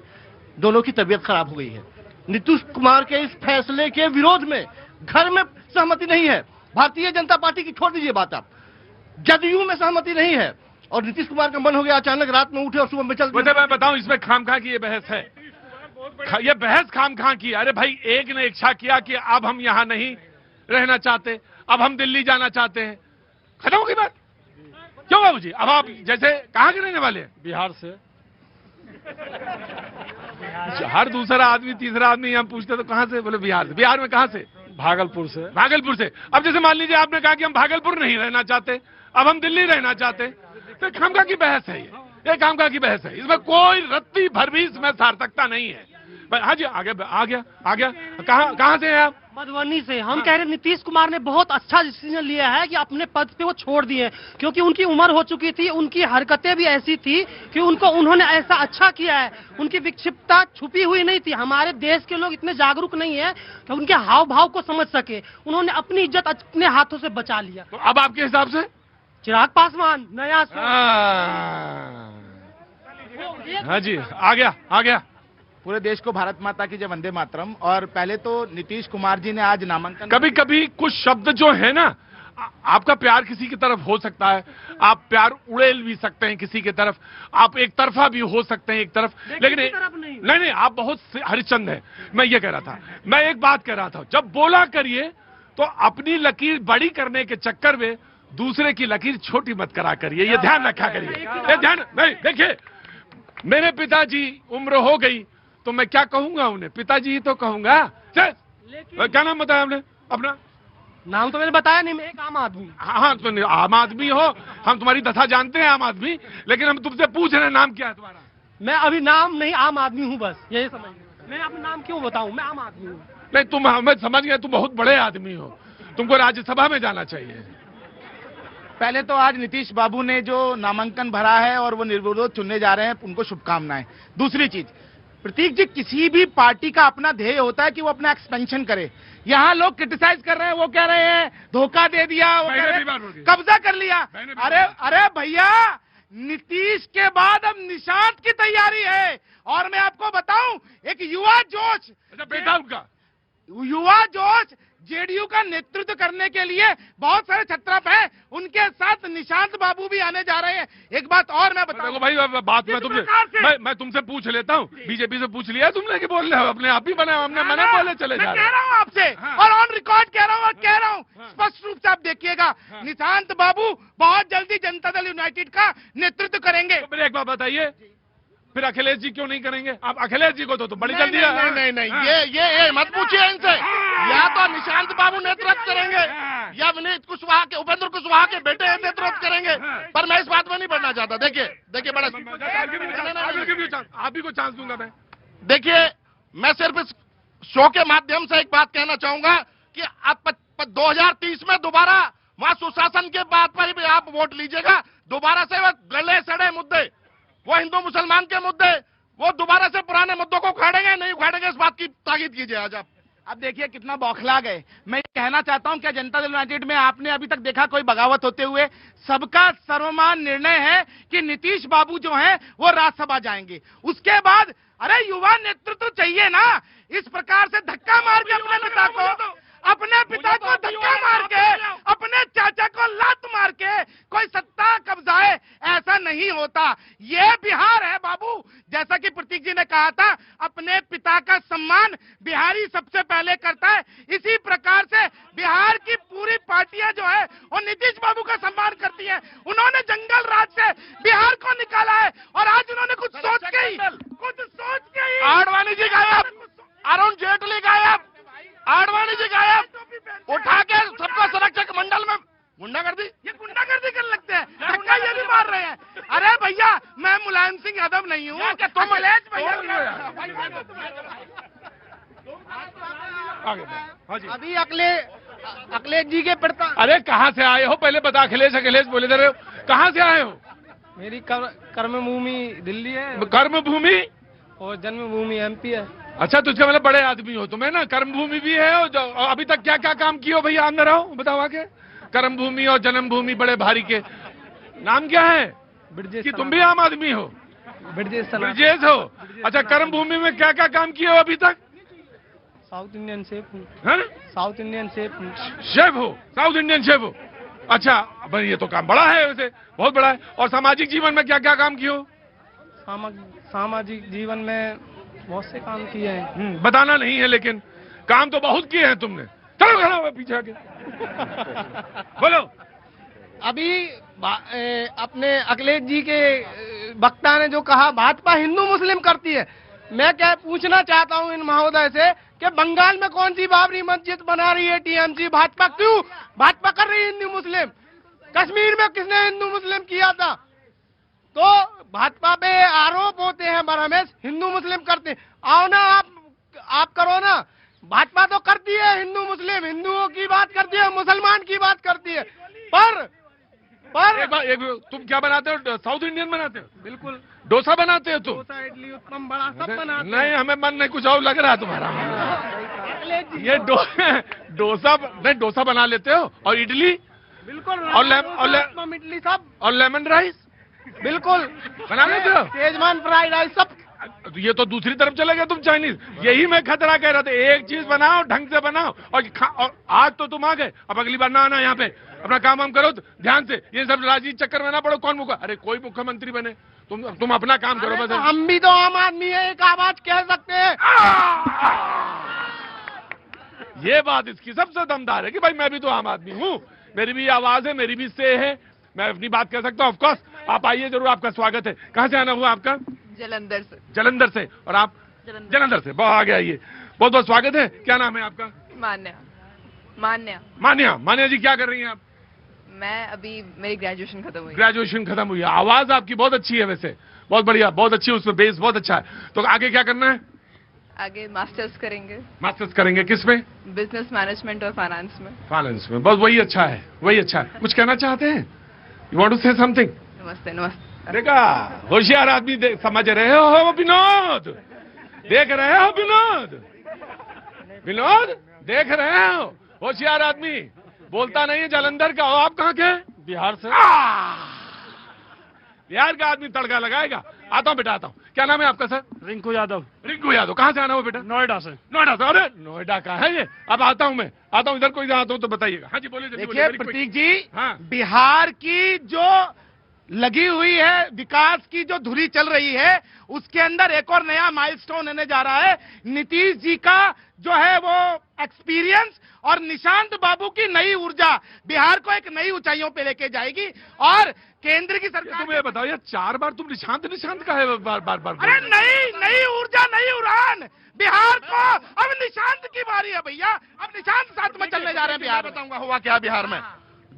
दोनों की तबीयत खराब हो गई है। नीतीश कुमार के इस फैसले के विरोध में घर में सहमति नहीं है। भारतीय जनता पार्टी की छोड़ दीजिए बात, आप जदयू में सहमति नहीं है। और नीतीश कुमार का मन हो गया, अचानक रात में उठे और सुबह में चल। वैसे मैं बताऊं, इसमें खामखा की ये बहस है, ये बहस खामखा की। अरे भाई, एक ने इच्छा किया कि अब हम यहाँ नहीं रहना चाहते, अब हम दिल्ली जाना चाहते हैं, खत्म हो गई बात। क्यों बाबू जी? अब आप जैसे कहाँ के रहने वाले हैं? बिहार से। हर दूसरा आदमी, तीसरा आदमी हम पूछते तो कहाँ से? बोले बिहार से। बिहार में कहाँ से? भागलपुर से। भागलपुर से। अब जैसे मान लीजिए आपने कहा कि हम भागलपुर नहीं रहना चाहते, अब हम दिल्ली रहना चाहते, तो खामखा की बहस है ये खामखा की बहस है। इसमें कोई रत्ती भर भी इसमें सार्थकता नहीं है। हाँ जी, आ गया। कहाँ से हैं आप? मधुबनी से। हम कह रहे हैं नीतीश कुमार ने बहुत अच्छा डिसीजन लिया है कि अपने पद पे वो छोड़ दिए, क्योंकि उनकी उम्र हो चुकी थी, उनकी हरकतें भी ऐसी थी कि उन्होंने ऐसा अच्छा किया है। उनकी विक्षिप्तता छुपी हुई नहीं थी। हमारे देश के लोग इतने जागरूक नहीं है कि उनके हाव भाव को समझ सके। उन्होंने अपनी इज्जत अपने हाथों से बचा लिया। तो अब आपके हिसाब से चिराग पासवान नया हाँ जी, आ गया। पूरे देश को भारत माता की जय, वंदे मातरम। और पहले तो नीतीश कुमार जी ने आज नामांकन, कभी कुछ शब्द जो है ना, आपका प्यार किसी की तरफ हो सकता है, आप प्यार उड़ेल भी सकते हैं किसी की तरफ, आप एक तरफा भी हो सकते हैं एक तरफ, लेकिन नहीं, आप बहुत हरिचंद हैं। मैं ये कह रहा था, मैं एक बात कह रहा था, जब बोला करिए तो अपनी लकीर बड़ी करने के चक्कर में दूसरे की लकीर छोटी मत करा करिए, ये ध्यान रखा करिए। ये ध्यान नहीं, देखिए, मेरे पिताजी उम्र हो गई तो मैं क्या कहूंगा उन्हें? पिताजी ही तो कहूंगा। क्या नाम बताया आपने अपना? नाम तो मैंने बताया नहीं, मैं एक आम आदमी। हाँ, तो आम आदमी हो, हम तुम्हारी दशा जानते हैं आम आदमी, लेकिन हम तुमसे पूछ रहे हैं नाम क्या है तुम्हारा? मैं अभी नाम नहीं, आम आदमी हूँ, बस यही समझ। मैं अपना नाम क्यों बताऊं? मैं आम आदमी हूँ। नहीं, तुम, हमें समझ गए, तुम बहुत बड़े आदमी हो, तुमको राज्यसभा में जाना चाहिए। पहले तो आज नीतीश बाबू ने जो नामांकन भरा है और वो निर्विरोध चुनने जा रहे हैं, उनको शुभकामनाएं। दूसरी चीज, प्रतीक जी, किसी भी पार्टी का अपना ध्येय होता है कि वो अपना एक्सपेंशन करे। यहाँ लोग क्रिटिसाइज कर रहे हैं, वो कह रहे हैं धोखा दे दिया, वो कह रहे हैं कब्जा कर लिया। अरे भैया, नीतीश के बाद अब निशांत की तैयारी है। और मैं आपको बताऊं, एक युवा जोश, बेटा उनका युवा जोश जेडीयू का नेतृत्व करने के लिए बहुत सारे छत्रप हैं, उनके साथ निशांत बाबू भी आने जा रहे हैं। एक बात और मैं बताऊं भाई, बात मैं तुमसे पूछ लेता हूँ, बीजेपी से पूछ लिया तुमने कि बोल रहे हो? अपने आप ही बना, हमने मना बोले चले जा रहे हैं। कह रहा हूँ आपसे, और ऑन रिकॉर्ड कह रहा हूँ, स्पष्ट रूप से आप देखिएगा, निशांत बाबू बहुत जल्दी जनता दल यूनाइटेड का नेतृत्व करेंगे। तो मेरे एक बात बताइए, फिर अखिलेश जी क्यों नहीं करेंगे? आप अखिलेश जी को तो बड़ी जल्दी नहीं, ये मत पूछिए इनसे। या तो निशांत बाबू नेतृत्व करेंगे या विनीत कुशवाहा के, उपेंद्र कुशवाहा के बेटे नेतृत्व करेंगे, पर मैं इस बात में नहीं बढ़ना चाहता। देखिए बड़ा आप ही को चांस दूंगा मैं। देखिए, मैं सिर्फ इस शो के माध्यम से एक बात कहना चाहूंगा कि आप 2030 में दोबारा वहां सुशासन के बात पर भी आप वोट लीजिएगा। दोबारा से वो गले सड़े मुद्दे, वो हिंदू मुसलमान के मुद्दे, वो दोबारा से पुराने मुद्दों को उखाड़ेंगे नहीं उखाड़ेंगे, इस बात की ताकीद कीजिए आज आप। अब देखिए कितना बौखला गए। मैं ये कहना चाहता हूं क्या जनता दल यूनाइटेड में आपने अभी तक देखा कोई बगावत होते हुए? सबका सर्वमान निर्णय है कि नीतीश बाबू जो हैं वो राज्यसभा जाएंगे। उसके बाद अरे युवा नेतृत्व चाहिए ना। इस प्रकार से धक्का मार के अपने पिता को धक्का मार के, अपने चाचा को लात मार के कोई सत्ता कब्जाए, ऐसा नहीं होता। ये बिहार है बाबू। जैसा कि प्रतीक जी ने कहा था, अपने पिता का सम्मान बिहारी सबसे पहले करता है। इसी प्रकार से बिहार की पूरी पार्टियां जो है वो नीतीश बाबू का सम्मान करती हैं। उन्होंने जंगल राज से बिहार को निकाला है और आज उन्होंने कुछ सोच के ही आडवाणी जी गायब, अरुण जेटली गायब, आडवाणी जी गायब, उठा के सबको संरक्षक मंडल में गुंडागर्दी, ये गुंडागर्दी करने लगते हैं। धक्का ये भी मार रहे हैं। अरे भैया, मैं मुलायम सिंह यादव नहीं हूँ कि तुम अभी अखिलेश जी के प्रता। अरे कहाँ से आए हो पहले बता। अखिलेश बोले दे रहे हो, कहाँ से आए हो? मेरी कर्मभूमि दिल्ली है कर्मभूमि और जन्मभूमि MP है। अच्छा, तो इसका मतलब बड़े आदमी हो तुम्हें ना। कर्मभूमि भी है और अभी तक क्या क्या काम किए हो भैया? अंदर आओ, बताओ आगे। कर्मभूमि और जन्मभूमि बड़े भारी के नाम क्या है? ब्रिजेश कि तुम भी आम आदमी हो? ब्रिजेश हो। अच्छा, कर्मभूमि में क्या क्या काम किए हो अभी तक? साउथ इंडियन शेफ हूँ। साउथ इंडियन शेफ हो। साउथ इंडियन शेफ हो। अच्छा भाई, ये तो काम बड़ा है वैसे, बहुत बड़ा है। और सामाजिक जीवन में क्या क्या काम किए हो? सामाजिक जीवन में बहुत से काम किए हैं। बताना नहीं है, लेकिन काम तो बहुत किए हैं तुमने। चलो खड़ा हुआ पीछे आके बोलो। अभी अपने अखिलेश जी के वक्ता ने जो कहा भाजपा हिंदू मुस्लिम करती है, मैं क्या पूछना चाहता हूं इन महोदय से कि बंगाल में कौन सी बाबरी मस्जिद बना रही है TMC? भाजपा क्यों भाजपा कर रही है हिंदू मुस्लिम? कश्मीर में किसने हिंदू मुस्लिम किया था? तो भाजपा पे आरोप होते हैं बरहमेश हिंदू मुस्लिम करते। आओ ना आप करो ना। भाजपा तो करती है हिंदू मुस्लिम, हिंदुओं की बात करती है, मुसलमान की बात करती है। पर एक तुम क्या बनाते हो? साउथ इंडियन बनाते हो? बिल्कुल। डोसा बनाते हो तुम? डोसा, इडली, उत्तम, बड़ा सब बनाते हैं। नहीं, हमें मन नहीं, कुछ और लग रहा है तुम्हारा। ये डोसा बना लेते हो और इडली बिल्कुल, और इडली सब, और लेमन राइस बिल्कुल बना लेते हो? शेजवान फ्राइड राइस सब। ये तो दूसरी तरफ चले गए तुम, चाइनीज। यही मैं खतरा कह रहा था, एक चीज बनाओ, ढंग से बनाओ और आज तो तुम आ गए, अब अगली बार ना आना यहाँ पे। अपना काम हम करो ध्यान से, ये सब राजनीति चक्कर में ना पड़ो। कौन अरे कोई मुख्यमंत्री बने, तुम अपना काम करो बस। तो हम भी तो आम आदमी है, एक आवाज कह सकते हैं। ये बात इसकी सबसे दमदार है कि भाई मैं भी तो आम आदमी हूँ, मेरी भी आवाज है, मेरी भी से है, मैं अपनी बात कह सकता हूँ। ऑफकोर्स आप आइए, जरूर, आपका स्वागत है। कहाँ से आना हुआ आपका? जलंधर से। और आप? जलंधर से। बहुत आगे आइए, बहुत बहुत स्वागत है। क्या नाम है आपका? मान्या जी, क्या कर रही हैं आप? मैं अभी मेरी ग्रेजुएशन खत्म हुई। आवाज आपकी बहुत अच्छी है वैसे, बहुत बढ़िया, बहुत अच्छी, उसमें बेस बहुत अच्छा है। तो आगे क्या करना है? आगे मास्टर्स करेंगे किस में? बिजनेस मैनेजमेंट और फाइनेंस में। बस वही अच्छा है, वही अच्छा है। कुछ कहना चाहते हैं? You want to say something? नमस्ते। देखा, होशियार आदमी समझ रहे हो विनोद? देख रहे हो विनोद? देख रहे हो? होशियार आदमी बोलता नहीं है। जालंधर का हो आप? कहाँ के? बिहार से। बिहार का आदमी तड़का लगाएगा। आता हूँ बेटा, आता हूँ। क्या नाम है आपका सर? रिंकू यादव। कहाँ से आना हो बेटा? नोएडा से। अरे नोएडा का है ये? अब आता हूँ मैं, इधर कोई आता हूँ तो बताइएगा। हाँ जी बोलिए। देखिए प्रतीक जी, हाँ, बिहार की जो लगी हुई है, विकास की जो धुरी चल रही है, उसके अंदर एक और नया माइलस्टोन होने जा रहा है। नीतीश जी का जो है वो एक्सपीरियंस और निशांत बाबू की नई ऊर्जा बिहार को एक नई ऊंचाइयों पे लेके जाएगी। और केंद्र की ये सरकार। तुम ये बताओ यार, 4 बार तुम निशांत का है बार बार बार अरे नई ऊर्जा, नई उड़ान, बिहार को अब निशांत की बारी है भैया। अब निशांत साथ में चलने जा रहे हैं बिहार। बताऊंगा हुआ क्या बिहार में।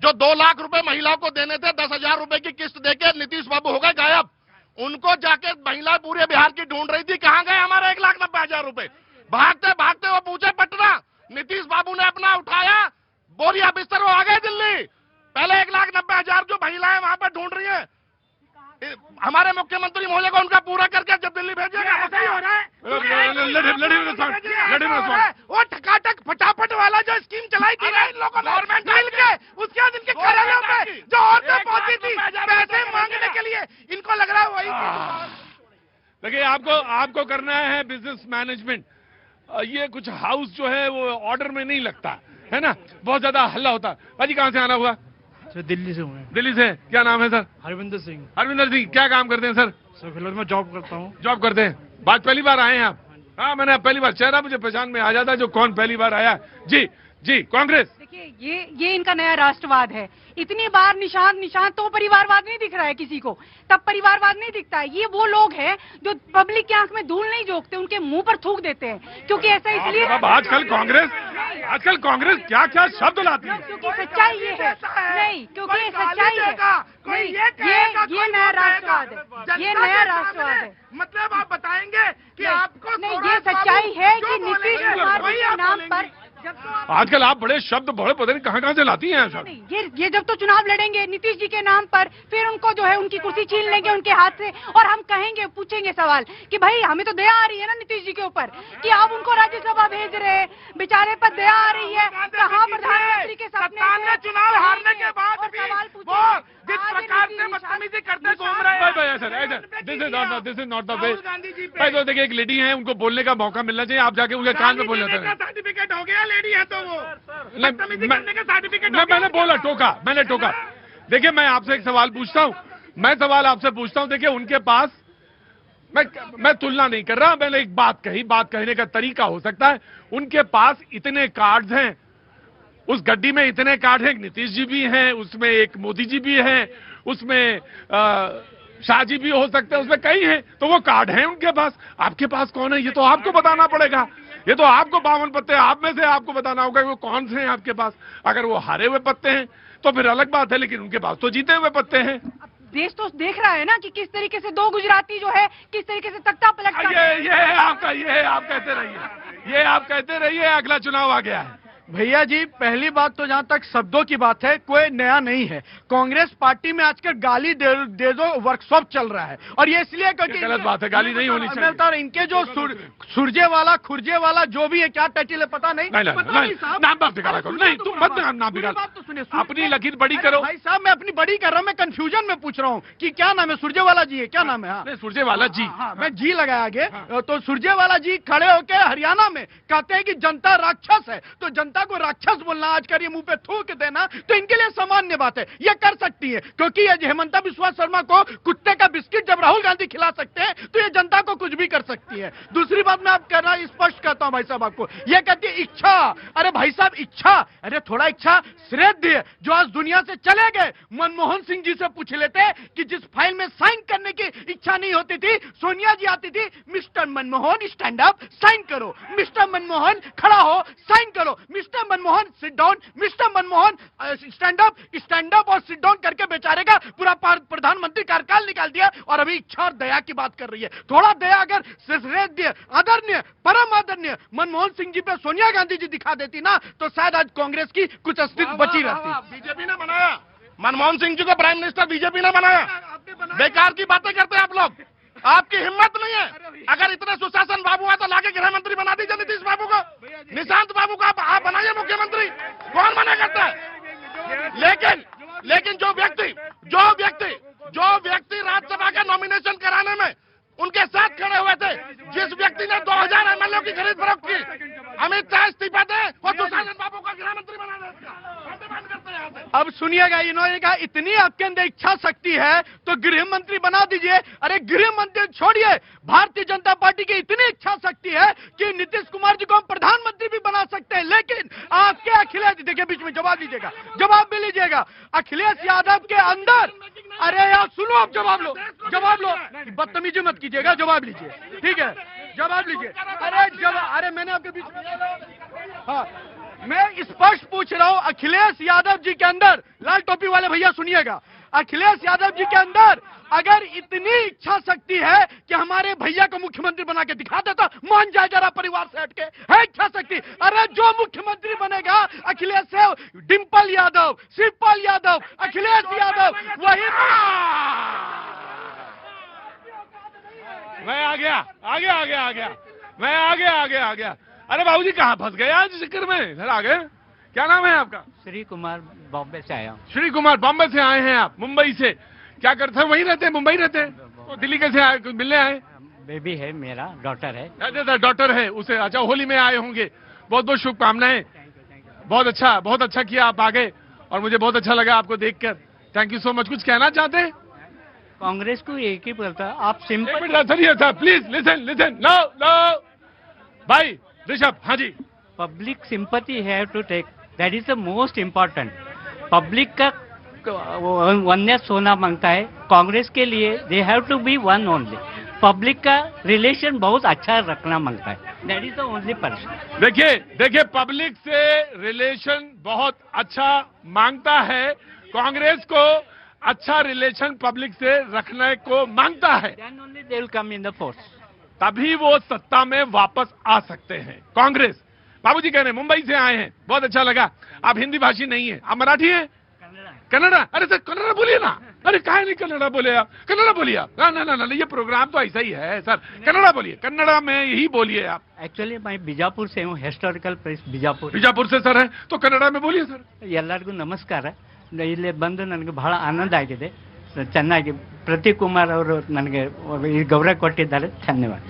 जो 2 लाख रुपए महिलाओं को देने थे, 10,000 रुपए की किस्त देके नीतीश बाबू हो गए गायब। उनको जाके महिला पूरे बिहार की ढूंढ रही थी, कहां गए हमारे 1,90,000 रुपए। भागते भागते वो पूछे पटना, नीतीश बाबू ने अपना उठाया बोरिया बिस्तर, वो आ गए दिल्ली। पहले 1,90,000 जो महिलाएं वहां पर ढूंढ रही हैं, हमारे मुख्यमंत्री महोदय को उनका पूरा करके जब दिल्ली भेजेगा। ऐसा ही हो रहा है। Let him respond. वो ठकाठक फटाफट वाला जो स्कीम चलाई थी ना इन लोगों ने मिल के, उसके बाद इनके कार्यालयों पे जो औरतें पहुंची थी पैसे मांगने के लिए, इनको लग रहा है वही। देखिए, आपको करना है बिजनेस मैनेजमेंट। ये कुछ हाउस जो है वो ऑर्डर में नहीं लगता है ना, बहुत ज्यादा हल्ला होता है। भाजी कहाँ से आना हुआ? सर दिल्ली से हूँ। दिल्ली से। क्या नाम है सर? हरविंदर सिंह। हरविंदर सिंह, क्या काम करते हैं सर? सर फिलहाल मैं जॉब करता हूँ। जॉब करते हैं। बात पहली बार आए हैं आप? हाँ, मैंने पहली बार, चेहरा मुझे पहचान में आ जाता है जो कौन पहली बार आया। जी जी, कांग्रेस। देखिए, ये इनका नया राष्ट्रवाद है। इतनी बार निशांत तो परिवारवाद नहीं दिख रहा है किसी को, तब परिवारवाद नहीं दिखता है। ये वो लोग हैं जो पब्लिक की आंख में धूल नहीं झोंकते, उनके मुंह पर थूक देते हैं। क्योंकि ऐसा इसलिए अब आजकल कांग्रेस क्या क्या शब्द लाती है। क्योंकि सच्चाई ये है। नहीं, क्योंकि सच्चाई है। ये नया राष्ट्रवाद है। ये नया राष्ट्रवाद है। मतलब आप बताएंगे कि आपको नहीं, ये सच्चाई है कि नीतीश कुमार के नाम पर आजकल आप बड़े शब्द बड़े पता नहीं कहाँ से लाती हैं सर। ये जब तो चुनाव लड़ेंगे नीतीश जी के नाम पर, फिर उनको जो है उनकी कुर्सी छीन लेंगे उनके हाथ से, और हम कहेंगे, पूछेंगे सवाल कि भाई हमें तो दया आ रही है ना नीतीश जी के ऊपर कि आप उनको राज्यसभा भेज रहे हैं, बेचारे पर दया आ रही है। कहाँ प्रधानमंत्री के सपने चुनाव हारने के बाद भी वो जिस प्रकार से बदतमीजी करते घूम रहे हैं। This is not the way. भाई तो देखिए, एक लेडी है, उनको बोलने का मौका मिलना चाहिए। आप जाके उनके कान में बोल जाते हैं। सर्टिफिकेट हो गया, लेडी है तो वो सर्टिफिकेट मैंने टोका। देखिए, मैं आपसे एक सवाल पूछता हूँ, देखिए उनके पास, मैं तुलना नहीं कर रहा, मैंने एक बात कही, बात कहने का तरीका हो सकता है। उनके पास इतने कार्ड्स हैं, उस गड्डी में इतने कार्ड हैं, नीतीश जी भी हैं, उसमें एक मोदी जी भी हैं, उसमें शाह जी भी हो सकते हैं, उसमें कई हैं, तो वो कार्ड हैं उनके पास। आपके पास कौन है ये तो आपको बताना पड़ेगा। ये तो आपको 52 पत्ते, आप में से आपको बताना होगा कि वो कौन से हैं आपके पास। अगर वो हारे हुए पत्ते हैं तो फिर अलग बात है, लेकिन उनके पास तो जीते हुए पत्ते हैं। देश तो देख रहा है ना कि किस तरीके से 2 गुजराती जो है किस तरीके से तख्ता पलट कर। ये आप कहते रहिए, अगला चुनाव आ गया है। भैया जी, पहली बात तो जहां तक शब्दों की बात है, कोई नया नहीं है। कांग्रेस पार्टी में आजकल गाली दे दो वर्कशॉप चल रहा है, और ये इसलिए क्योंकि गलत बात है, गाली नहीं होनी चाहिए। इनके जो सुरजे वाला खुरजे वाला जो भी है, क्या टाइटल है पता नहीं। नाम मत बिगाड़ा करो, नहीं तुम मत नाम बिगाड़, अपनी लकीर बड़ी करो। भाई साहब, मैं अपनी बड़ी कर रहा हूँ, मैं कंफ्यूजन में पूछ रहा हूँ कि क्या नाम है। सुरजेवाला जी है, क्या नाम है? सुरजेवाला जी। मैं जी लगाया आगे। तो सुरजेवाला जी खड़े होकर हरियाणा में कहते हैं कि जनता राक्षस है, तो जनता को राक्षस बोलना, आजकल ये मुंह पे थूक देना, तो इनके लिए सामान्य बात है, ये कर सकती है। क्योंकि ये हेमंता बिस्वा शर्मा को कुत्ते का बिस्किट जब राहुल गांधी खिला सकते हैं, तो ये जनता को कुछ भी कर सकती है। दूसरी बात मैं आप कहना स्पष्ट कहता हूं भाई साहब आपको, ये कहती है इच्छा। अरे भाई साहब, इच्छा, अरे थोड़ा इच्छा श्रेष्ठ जो आज दुनिया से चले गए मनमोहन सिंह जी से पूछ लेते कि जिस फाइल में साइन करने की इच्छा नहीं होती थी, सोनिया जी आती थी, mister Manmohan stand up, sign करो, मिस्टर मनमोहन खड़ा हो, साइन करो, mister Manmohan sit down, mister Manmohan stand up और सिट डाउन करके बेचारे का पूरा प्रधानमंत्री कार्यकाल निकाल दिया। और अभी इच्छा और दया की बात कर रही है। थोड़ा दया अगर आदरणीय परम आदरणीय मनमोहन सिंह जी पे सोनिया गांधी जी दिखा देती ना, तो शायद आज कांग्रेस की कुछ अस्तित्व बची रहती। बीजेपी ने बनाया, मनमोहन सिंह जी को प्राइम मिनिस्टर बीजेपी ने बनाया। बेकार की बातें करते हैं आप लोग, आपकी हिम्मत नहीं है। अगर इतने सुशासन बाबू है तो लाके गृह मंत्री बना दीजिए नीतीश बाबू को, निशांत बाबू को आप बनाइए मुख्यमंत्री, कौन मना करता है? लेकिन जो व्यक्ति राज्यसभा का नॉमिनेशन कराने में उनके साथ खड़े हुए थे, जिस व्यक्ति ने 2000 एमएलए की खरीद फरोख्त की, अमित शाह इस्तीफा दे और सुशासन बाबू का गृह मंत्री बना दे। अब सुनिएगा, इन्होंने कहा इतनी आपके अंदर इच्छा शक्ति है तो गृह मंत्री बना दीजिए। अरे गृह मंत्री छोड़िए, भारतीय जनता पार्टी की इतनी इच्छा शक्ति है कि नीतीश कुमार जी को हम प्रधानमंत्री भी बना सकते हैं। लेकिन आपके अखिलेश, देखिए बीच में जवाब लीजिएगा, जवाब भी लीजिएगा, अखिलेश यादव के अंदर, अरे यार सुनो, आप जवाब लो, जवाब लो, बदतमीजी मत कीजिएगा, जवाब लीजिए, ठीक है, जवाब लीजिए। अरे मैंने आपके बीच में, हाँ, मैं स्पष्ट पूछ रहा हूं, अखिलेश यादव जी के अंदर, लाल टोपी वाले भैया सुनिएगा, अखिलेश यादव जी के अंदर अगर इतनी इच्छा शक्ति है कि हमारे भैया को मुख्यमंत्री बना के दिखा देता, मान जाए जरा परिवार से हटके, है इच्छा शक्ति। अरे जो मुख्यमंत्री बनेगा अखिलेश से, डिंपल यादव, शिवपाल यादव, अखिलेश यादव, वही। मैं आ गया, मैं आ गया। अरे बाबूजी कहाँ फंस गए आज जिक्र में, इधर आ गए। क्या नाम है आपका? श्री कुमार, बॉम्बे से आया हूँ। श्री कुमार, बॉम्बे से आए हैं आप, मुंबई से। क्या करते हैं? वहीं रहते हैं, मुंबई रहते हैं? तो दिल्ली कैसे आए, मिलने आए? बेबी है मेरा, डॉटर है। अच्छा, डॉटर है उसे, अच्छा होली में आए होंगे। बहुत बहुत शुभकामनाएं, बहुत अच्छा किया आप आ गए, और मुझे बहुत अच्छा लगा आपको देखकर। Thank you so much. कुछ कहना चाहते हैं? कांग्रेस को एक ही पता, आप सिंपल सर प्लीज लिसन लो भाई ऋषभ। हाँ जी, public sympathy have to take, that is the most important. Public का वननेस होना मांगता है। कांग्रेस के लिए they have to be one only. Public का रिलेशन बहुत अच्छा रखना मांगता है, that is the only person. देखिए पब्लिक से रिलेशन बहुत अच्छा मांगता है, कांग्रेस को अच्छा रिलेशन पब्लिक से रखने को मांगता है, then only they will come in the force, तभी वो सत्ता में वापस आ सकते हैं कांग्रेस। बाबूजी कह रहे हैं मुंबई से आए हैं, बहुत अच्छा लगा। आप हिंदी भाषी नहीं है, आप मराठी हैं? कन्नड़ा। अरे सर कन्नड़ा बोलिए ना। अरे काहे नहीं कन्नड़ा बोले आप? कन्नड़ा बोलिए आप। ना, ये प्रोग्राम तो ऐसा ही है सर। कन्नड़ा बोलिए, कन्नड़ा में यही बोलिए आप। एक्चुअली मैं बीजापुर से हूँ, हिस्टोरिकल प्लेस बीजापुर से सर है, तो कन्नड़ा में बोलिए सर। ಎಲ್ಲರಿಗೂ ನಮಸ್ಕಾರ. ಇಲ್ಲಿ ಬಂದು ನನಗೆ ಬಹಳ ಆನಂದ ಆಗಿದೆ. ಚೆನ್ನಾಗಿ प्रतीक कुमार ಅವರು ನನಗೆ ಈ ಗೌರವ ಕೊಟ್ಟಿದ್ದಾರೆ, ಧನ್ಯವಾದ।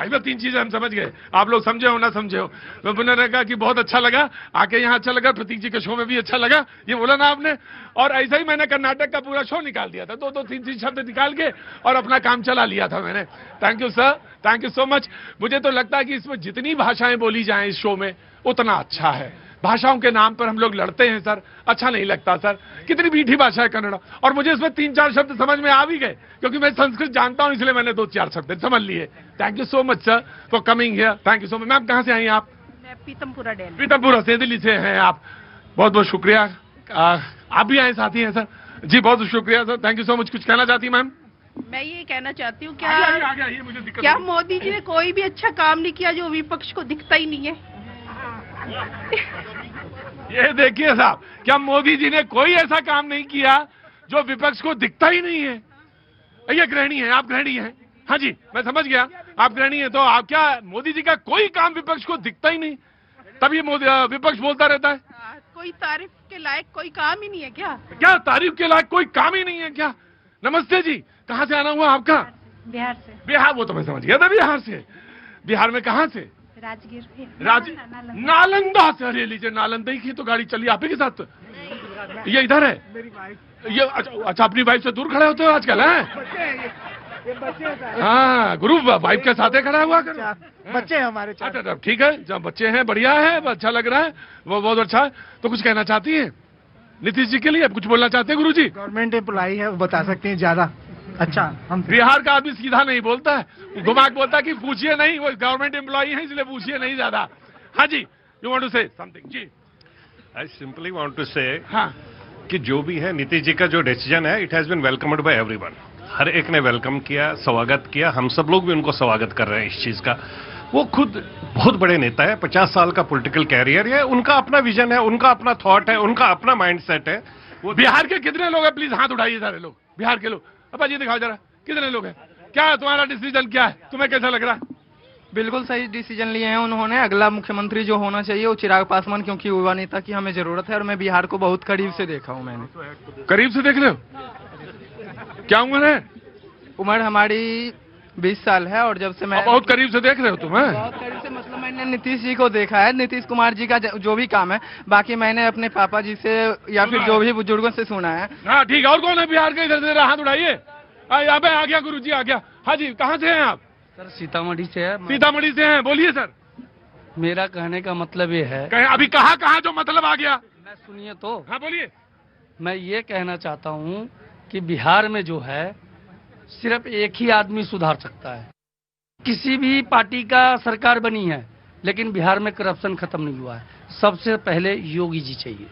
इधर 3 चीजें हम समझ गए, आप लोग समझे हो ना समझे हो। मैंने कहा कि बहुत अच्छा लगा आके, यहाँ अच्छा लगा, प्रतीक जी के शो में भी अच्छा लगा, ये बोला ना आपने। और ऐसा ही मैंने कर्नाटक का पूरा शो निकाल दिया था, 2-3 शब्द निकाल के और अपना काम चला लिया था मैंने। Thank you sir, thank you so much. मुझे तो लगता है कि इसमें जितनी भाषाएं बोली जाएं इस शो में उतना अच्छा है। भाषाओं के नाम पर हम लोग लड़ते हैं सर, अच्छा नहीं लगता सर। कितनी मीठी भाषा है कन्नड़ा, और मुझे इसमें 3-4 शब्द समझ में आ भी गए, क्योंकि मैं संस्कृत जानता हूं, इसलिए मैंने 2-4 शब्द समझ लिए। Thank you so much sir for coming here, thank you so much. Ma'am कहां से आई आप? मैं पीतमपुरा डेल। पीतमपुरा से, दिल्ली से हैं आप, बहुत बहुत शुक्रिया। आप भी आए साथी हैं सर जी, बहुत शुक्रिया sir, thank you so much. कुछ कहना चाहती मैम? मैं ये कहना चाहती हूँ, मुझे दिक्कत क्या मोदी जी ने कोई भी अच्छा काम नहीं किया जो विपक्ष को दिखता ही नहीं है? ये देखिए साहब, क्या मोदी जी ने कोई ऐसा काम नहीं किया जो विपक्ष को दिखता ही नहीं है? ये गृहिणी है, आप गृहिणी हैं? हाँ जी, मैं समझ गया, आप गृहिणी हैं, तो आप क्या मोदी जी का कोई काम विपक्ष को दिखता ही नहीं, तब ये विपक्ष बोलता रहता है? कोई तारीफ के लायक कोई काम ही नहीं है क्या? क्या तारीफ के लायक कोई काम ही नहीं है क्या? नमस्ते जी, कहाँ से आना हुआ आपका? बिहार से। बिहार, वो तो मैं समझ गया था बिहार से। बिहार में कहाँ से? राजगीर। नालंदा से। अरे लीजिए, नालंदा ही की तो गाड़ी चली आप ही के साथ? ये इधर है ये? अच्छा, अपनी वाइफ से दूर खड़े होते हो आजकल हैं? हाँ, गुरु वाइफ के साथ खड़ा हुआ कर। बच्चे हमारे। अच्छा ठीक है, जब बच्चे हैं बढ़िया है, अच्छा लग रहा है, वो बहुत अच्छा है। तो कुछ कहना चाहती हैं नीतीश जी के लिए? कुछ बोलना चाहते हैं गुरु जी? गवर्नमेंट एम्प्लॉई है, वो बता सकते हैं ज्यादा अच्छा। हम बिहार का आदमी सीधा नहीं बोलता है, घुमा के बोलता है कि पूछिए नहीं, वो गवर्नमेंट एम्प्लॉई है इसलिए पूछिए नहीं ज्यादा। हाँ जी, you want to say something? जी, I simply want to say हाँ, कि जो भी है नीतीश जी का जो डिसीजन है, it has been welcomed by everyone. हर एक ने वेलकम किया, स्वागत किया, हम सब लोग भी उनको स्वागत कर रहे हैं इस चीज का। वो खुद बहुत बड़े नेता है, 50 साल का पॉलिटिकल कैरियर है, उनका अपना विजन है, उनका अपना थॉट है, उनका अपना माइंडसेट है। वो बिहार के कितने लोग हैं? प्लीज हाथ उठाइए सारे लोग, बिहार के लोग। अपा जी दिखाओ जरा, कितने लोग हैं? क्या तुम्हारा डिसीजन क्या है, तुम्हें कैसा लग रहा है? बिल्कुल सही डिसीजन लिए हैं उन्होंने। अगला मुख्यमंत्री जो होना चाहिए वो चिराग पासवान, क्योंकि युवा नेता की हमें जरूरत है, और मैं बिहार को बहुत करीब से देखा हूं। मैंने करीब से देख रहे हो? क्या उम्र है? उम्र हमारी 20 साल है और जब से मैं बहुत करीब से देख रहे हो तुम, हैं? बहुत करीब से मतलब मैंने नीतीश जी को देखा है, नीतीश कुमार जी का जो भी काम है, बाकी मैंने अपने पापा जी से या फिर जो भी बुजुर्गों से सुना है। हाँ ठीक है, और कौन है बिहार के? इधर से हाथ उठाइए। यहाँ पे आ गया गुरु जी, आ गया। हाँ जी, कहाँ से हैं आप? सर सीतामढ़ी से है। सीतामढ़ी से हैं, बोलिए सर। मेरा कहने का मतलब ये है, अभी कहाँ जो मतलब आ गया? मैं सुनिए तो। हाँ बोलिए। मैं ये कहना चाहता हूँ कि बिहार में जो है सिर्फ एक ही आदमी सुधार सकता है। किसी भी पार्टी का सरकार बनी है लेकिन बिहार में करप्शन खत्म नहीं हुआ है। सबसे पहले योगी जी चाहिए।